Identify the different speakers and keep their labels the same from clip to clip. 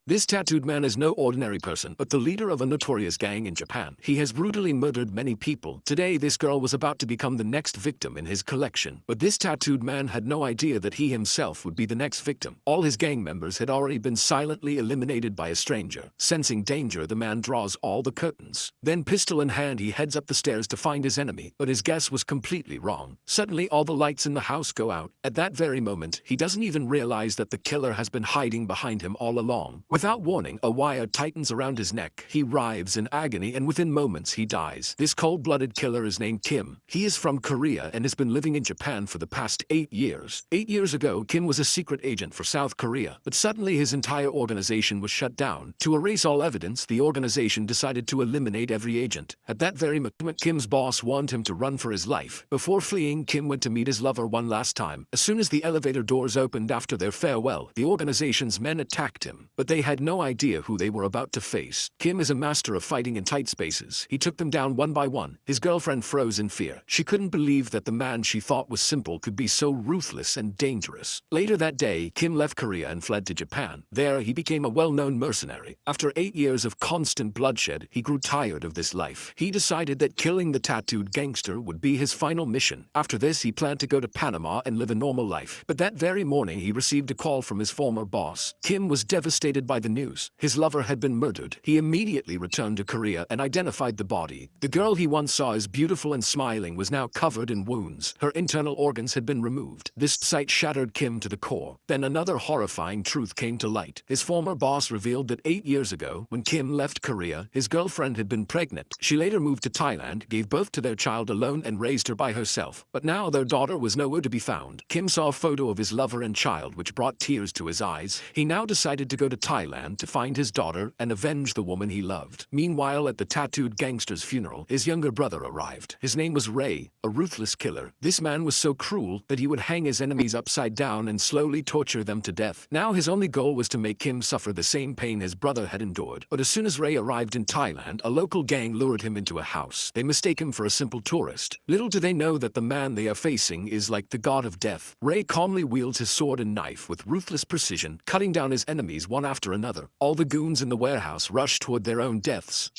Speaker 1: This tattooed man is no ordinary person, but the leader of a notorious gang in Japan. He has brutally murdered many people. Today, this girl was about to become the next victim in his collection. But this tattooed man had no idea that he himself would be the next victim. All his gang members had already been silently eliminated by a stranger. Sensing danger, the man draws all the curtains. Then, pistol in hand, he heads up the stairs to find his enemy. But his guess was completely wrong. Suddenly, all the lights in the house go out. At that very moment, he doesn't even realize that the killer has been hiding behind him all along. Without warning, a wire tightens around his neck. He writhes in agony, and within moments he dies. This cold-blooded killer is named Kim. He is from Korea and has been living in Japan for the past 8 years. 8 years ago, Kim was a secret agent for South Korea, but suddenly his entire organization was shut down. To erase all evidence, the organization decided to eliminate every agent. At that very moment, Kim's boss warned him to run for his life. Before fleeing, Kim went to meet his lover one last time. As soon as the elevator doors opened after their farewell, the organization's men attacked him, but they had no idea who they were about to face. Kim is a master of fighting in tight spaces. He took them down one by one. His girlfriend froze in fear. She couldn't believe that the man she thought was simple could be so ruthless and dangerous. Later that day, Kim left Korea and fled to Japan. There, he became a well-known mercenary. After 8 years of constant bloodshed, he grew tired of this life. He decided that killing the tattooed gangster would be his final mission. After this, he planned to go to Panama and live a normal life. But that very morning, he received a call from his former boss. Kim was devastated by the news. His lover had been murdered. He immediately returned to Korea and identified the body. The girl he once saw as beautiful and smiling was now covered in wounds. Her internal organs had been removed. This sight shattered Kim to the core. Then another horrifying truth came to light. His former boss revealed that 8 years ago, when Kim left Korea, his girlfriend had been pregnant. She later moved to Thailand, gave birth to their child alone, and raised her by herself. But now their daughter was nowhere to be found. Kim saw a photo of his lover and child, which brought tears to his eyes. He now decided to go to Thailand to find his daughter and avenge the woman he loved. Meanwhile, at the tattooed gangster's funeral, his younger brother arrived. His name was Ray, a ruthless killer. This man was so cruel that he would hang his enemies upside down and slowly torture them to death. Now his only goal was to make Kim suffer the same pain his brother had endured. But as soon as Ray arrived in Thailand, a local gang lured him into a house. They mistake him for a simple tourist. Little do they know that the man they are facing is like the god of death. Ray calmly wields his sword and knife with ruthless precision, cutting down his enemies one after another. All the goons in the warehouse rush toward their own deaths.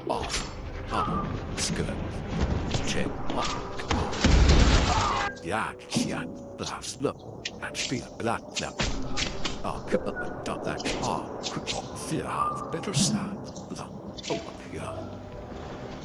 Speaker 1: Off. Skirt. Check. Yeah. Blast. Look. Actually, black. Now. Better start.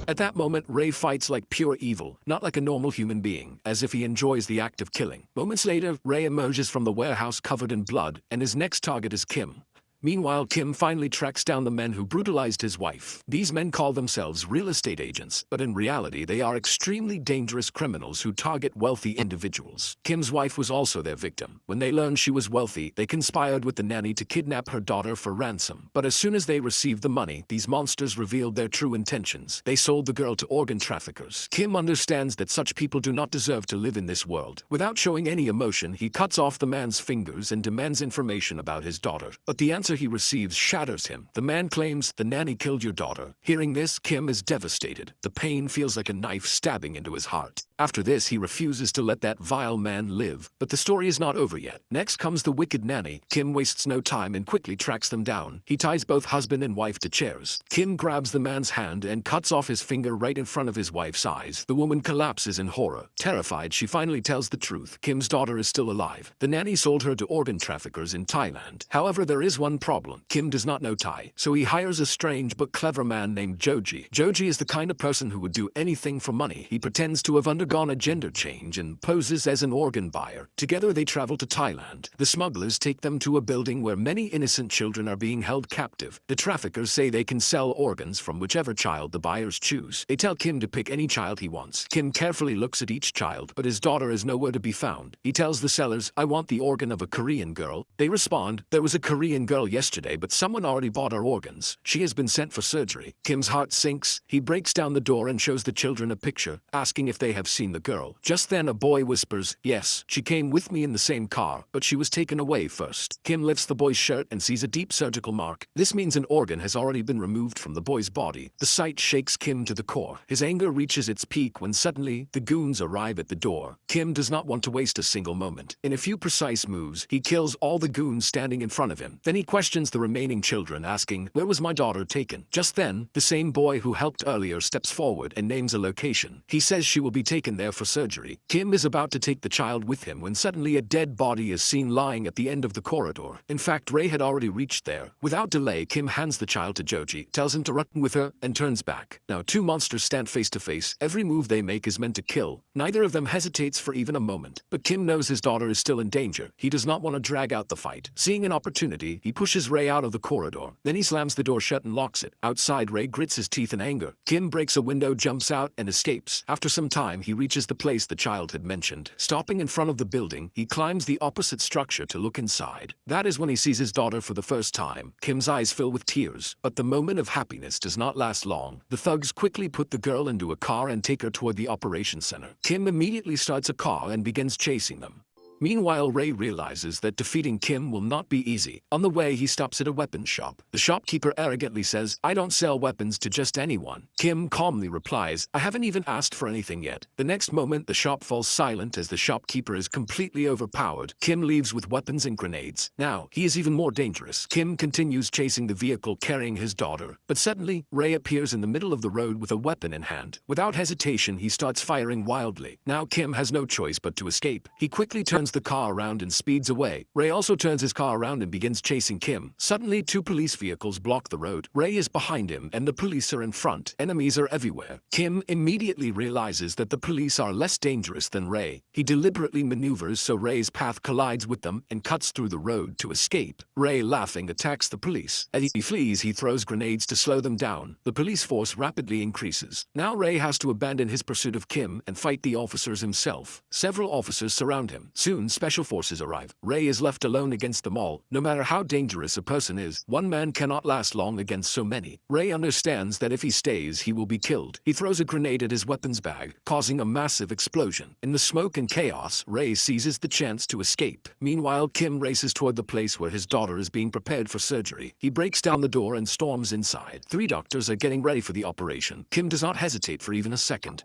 Speaker 1: At that moment, Ray fights like pure evil, not like a normal human being, as if he enjoys the act of killing. Moments later, Ray emerges from the warehouse covered in blood, and his next target is Kim. Meanwhile, Kim finally tracks down the men who brutalized his wife. These men call themselves real estate agents, but in reality they are extremely dangerous criminals who target wealthy individuals. Kim's wife was also their victim. When they learned she was wealthy, they conspired with the nanny to kidnap her daughter for ransom. But as soon as they received the money, these monsters revealed their true intentions. They sold the girl to organ traffickers. Kim understands that such people do not deserve to live in this world. Without showing any emotion, he cuts off the man's fingers and demands information about his daughter. But the answer he receives shatters him. The man claims, "The nanny killed your daughter." Hearing this, Kim is devastated. The pain feels like a knife stabbing into his heart. After this, he refuses to let that vile man live. But the story is not over yet. Next comes the wicked nanny. Kim wastes no time and quickly tracks them down. He ties both husband and wife to chairs. Kim grabs the man's hand and cuts off his finger right in front of his wife's eyes. The woman collapses in horror. Terrified, she finally tells the truth. Kim's daughter is still alive. The nanny sold her to organ traffickers in Thailand. However, there is one problem. Kim does not know Thai, so he hires a strange but clever man named Joji. Joji is the kind of person who would do anything for money. He pretends to have undergone a gender change and poses as an organ buyer. Together they travel to Thailand. The smugglers take them to a building where many innocent children are being held captive. The traffickers say they can sell organs from whichever child the buyers choose. They tell Kim to pick any child he wants. Kim carefully looks at each child, but his daughter is nowhere to be found. He tells the sellers, "I want the organ of a Korean girl." They respond, "There was a Korean girl yesterday, but someone already bought her organs. She has been sent for surgery." Kim's heart sinks. He breaks down the door and shows the children a picture, asking if they have seen the girl. Just then a boy whispers, "Yes, she came with me in the same car, but she was taken away first." Kim lifts the boy's shirt and sees a deep surgical mark. This means an organ has already been removed from the boy's body. The sight shakes Kim to the core. His anger reaches its peak when suddenly the goons arrive at the door. Kim does not want to waste a single moment. In a few precise moves, he kills all the goons standing in front of him. Then he questions questions the remaining children, asking, "Where was my daughter taken?" Just then, the same boy who helped earlier steps forward and names a location. He says she will be taken there for surgery. Kim is about to take the child with him when suddenly a dead body is seen lying at the end of the corridor. In fact, Ray had already reached there. Without delay, Kim hands the child to Joji, tells him to run with her, and turns back. Now two monsters stand face to face. Every move they make is meant to kill. Neither of them hesitates for even a moment. But Kim knows his daughter is still in danger. He does not want to drag out the fight. Seeing an opportunity, he pushes Ray out of the corridor. Then he slams the door shut and locks it. Outside, Ray grits his teeth in anger. Kim breaks a window, jumps out, and escapes. After some time, he reaches the place the child had mentioned. Stopping in front of the building, he climbs the opposite structure to look inside. That is when he sees his daughter for the first time. Kim's eyes fill with tears. But the moment of happiness does not last long. The thugs quickly put the girl into a car and take her toward the operations center. Kim immediately starts a car and begins chasing them. Meanwhile, Ray realizes that defeating Kim will not be easy. On the way, he stops at a weapons shop. The shopkeeper arrogantly says, "I don't sell weapons to just anyone." Kim calmly replies, "I haven't even asked for anything yet." The next moment, the shop falls silent as the shopkeeper is completely overpowered. Kim leaves with weapons and grenades. Now, he is even more dangerous. Kim continues chasing the vehicle carrying his daughter. But suddenly, Ray appears in the middle of the road with a weapon in hand. Without hesitation, he starts firing wildly. Now Kim has no choice but to escape. He quickly turns the car around and speeds away. Ray also turns his car around and begins chasing Kim. Suddenly, two police vehicles block the road. Ray is behind him and the police are in front. Enemies are everywhere. Kim immediately realizes that the police are less dangerous than Ray. He deliberately maneuvers so Ray's path collides with them and cuts through the road to escape. Ray, laughing, attacks the police. As he flees, he throws grenades to slow them down. The police force rapidly increases. Now Ray has to abandon his pursuit of Kim and fight the officers himself. Several officers surround him. Soon, special forces arrive. Ray is left alone against them all. No matter how dangerous a person is, one man cannot last long against so many. Ray understands that if he stays, he will be killed. He throws a grenade at his weapons bag, causing a massive explosion. In the smoke and chaos, Ray seizes the chance to escape. Meanwhile, Kim races toward the place where his daughter is being prepared for surgery. He breaks down the door and storms inside. Three doctors are getting ready for the operation. Kim does not hesitate for even a second.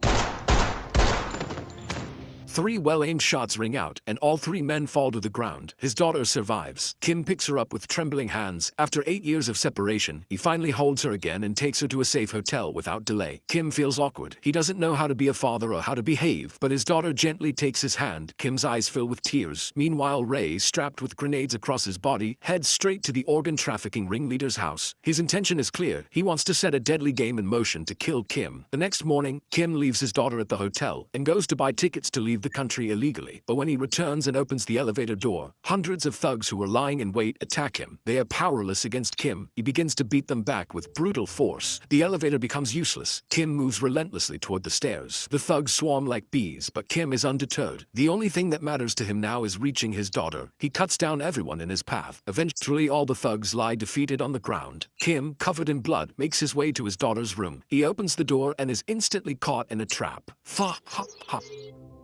Speaker 1: Three well-aimed shots ring out, and all three men fall to the ground. His daughter survives. Kim picks her up with trembling hands. After 8 years of separation, he finally holds her again and takes her to a safe hotel without delay. Kim feels awkward. He doesn't know how to be a father or how to behave, but his daughter gently takes his hand. Kim's eyes fill with tears. Meanwhile, Ray, strapped with grenades across his body, heads straight to the organ trafficking ringleader's house. His intention is clear. He wants to set a deadly game in motion to kill Kim. The next morning, Kim leaves his daughter at the hotel and goes to buy tickets to leave the country illegally. But when he returns and opens the elevator door, hundreds of thugs who are lying in wait attack him. They are powerless against Kim. He begins to beat them back with brutal force. The elevator becomes useless. Kim moves relentlessly toward the stairs. The thugs swarm like bees, but Kim is undeterred. The only thing that matters to him now is reaching his daughter. He cuts down everyone in his path. Eventually, all the thugs lie defeated on the ground. Kim, covered in blood, makes his way to his daughter's room. He opens the door and is instantly caught in a trap.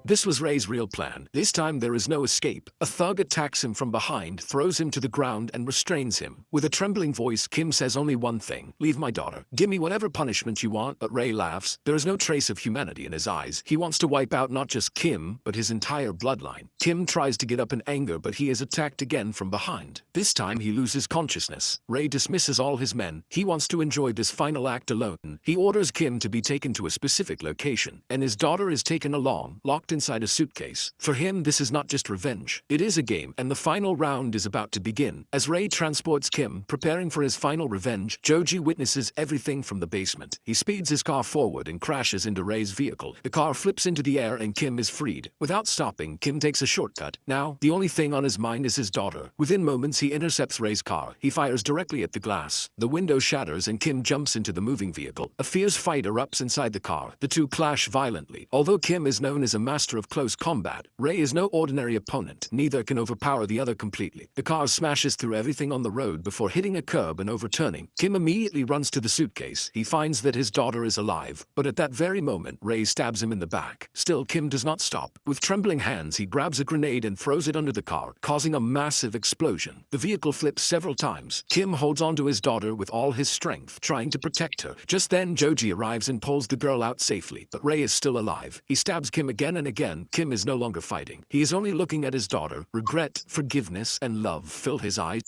Speaker 1: This was Ray's real plan. This time there is no escape. A thug attacks him from behind, throws him to the ground, and restrains him. With a trembling voice, Kim says only one thing: "Leave my daughter. Give me whatever punishment you want." But Ray laughs. There is no trace of humanity in his eyes. He wants to wipe out not just Kim, but his entire bloodline. Kim tries to get up in anger, but he is attacked again from behind. This time he loses consciousness. Ray dismisses all his men. He wants to enjoy this final act alone. He orders Kim to be taken to a specific location, and his daughter is taken along, locked inside a suitcase. For him, this is not just revenge. It is a game, and the final round is about to begin. As Ray transports Kim, preparing for his final revenge, Joji witnesses everything from the basement. He speeds his car forward and crashes into Ray's vehicle. The car flips into the air and Kim is freed. Without stopping, Kim takes a shortcut. Now, the only thing on his mind is his daughter. Within moments, he intercepts Ray's car. He fires directly at the glass. The window shatters and Kim jumps into the moving vehicle. A fierce fight erupts inside the car. The two clash violently. Although Kim is known as a master of close combat, Ray is no ordinary opponent. Neither can overpower the other completely. The car smashes through everything on the road before hitting a curb and overturning. Kim immediately runs to the suitcase. He finds that his daughter is alive, but at that very moment, Ray stabs him in the back. Still, Kim does not stop. With trembling hands, he grabs a grenade and throws it under the car, causing a massive explosion. The vehicle flips several times. Kim holds onto his daughter with all his strength, trying to protect her. Just then, Joji arrives and pulls the girl out safely, but Ray is still alive. He stabs Kim again and again. Kim is no longer fighting. He is only looking at his daughter. Regret, forgiveness, and love fill his eyes.